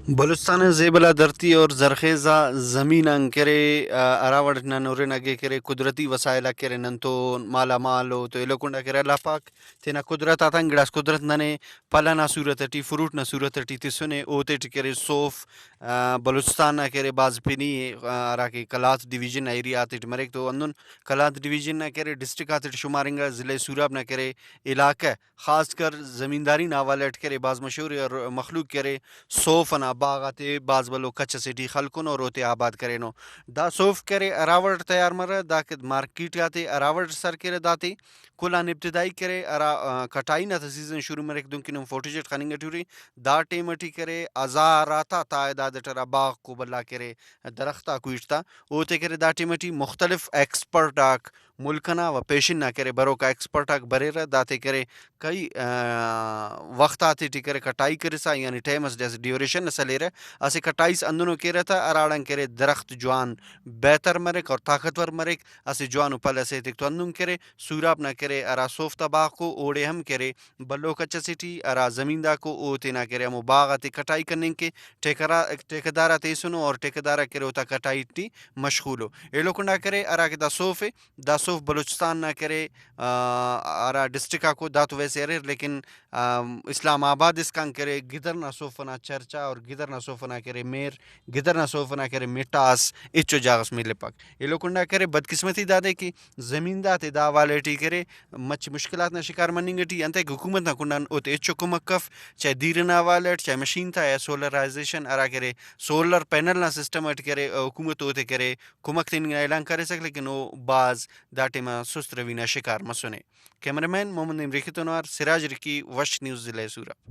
بلوچستان زیبلا دھرتی اور زرخیزہ زمین کرے اراوڑ نورن اگے کرے قدرتی وسائل کرے ننتو مالا مال ہو تو ایلوکنڈا کرے اللہ پاک تینا قدرت آتن گڑاس قدرت ننے پلا نا صورت ٹی فروٹ نا صورت ٹی تسنے اوتے ٹی کرے صوف بلوچستان نا کرے باز پنی ارا کہ کلات ڈویژن ایریا تے مریک تو ہندن کلات ڈویژن نا کرے ڈسٹرکٹ آتے شمارنگا ضلع سوراب نا کرے علاقہ خاص کر زمینداری ناوالٹ کرے باز مشہور اور مخلوق کرے صوف انا باغاتے باز بلو کچ سٹی خلکن اور اوتے آباد کرینو دا صوف کرے اراوڑ تیار مرے دا کہ مارکیٹ آتے اراوڑ سر کرے داتے کلان ابتدائی کرے کٹائی نا سیزن شروع مرے دنکنم فوٹیجٹ خننگ ٹوری دا ٹیم ٹی کرے ہزاراتا تعداد ٹرا باغ کو بلا کرے درختہ کوئٹتا اوتے کرے دا ٹیم ٹی مختلف ایکسپرٹ آک ملکنا و پیشن نہ کرے بروکا ایکسپرٹ آک برے داتے کرے کئی وقت آتے ٹی کرے کٹائی کرسا یعنی ٹیمس جیسے ڈیوریشن نسلے رہے اسے کٹائیس اندنو کے رہتا اراڑن کرے درخت جوان بہتر مرک اور طاقتور مرک اسے جوانو پل اسے تک تو اندن کرے سوراب نہ کرے ارا صوفتا باغ کو اوڑے ہم کرے بلو کچا سٹی ارا زمیندہ کو اوتے نہ کرے ہمو باغ آتے کٹائی کرنے کے ٹھیکدارا تیسنو اور ٹھیکدارا کرے ہوتا کٹائی ٹی مشغولو ایلو کنڈا کرے ارا کہ دا صوف ہے دا صوف بلوچستان نہ کرے ارا ڈسٹرکا کو دا تو ویسے ارے لیکن اسلام آباد اس کان کرے گدر نا صوفنا چرچا اور گدر نا صوفنا کرے میر گدر نا صوفنا کرے مٹاس اچو جاغس میلے پاک ایلو کنڈا کرے بدقسمتی دادے کی زمین داتے دا والے ٹی کرے مچ مشکلات نا شکار مننگ ٹی انتے حکومت نا کنڈان اوتے اچو کمک کف چاہے دیرنا والٹ چاہے مشین تھا یا سولرائزیشن ارا کرے سولر پینل نا سسٹم اٹ کرے حکومت اوتے کرے کمک تین اعلان کرے سک لیکن او باز دا ٹیما سست روینا شکار مسنے کیمرہ مین محمد نعیم ریکھی تنوار سراج رکی وش نیوز ضلع سورا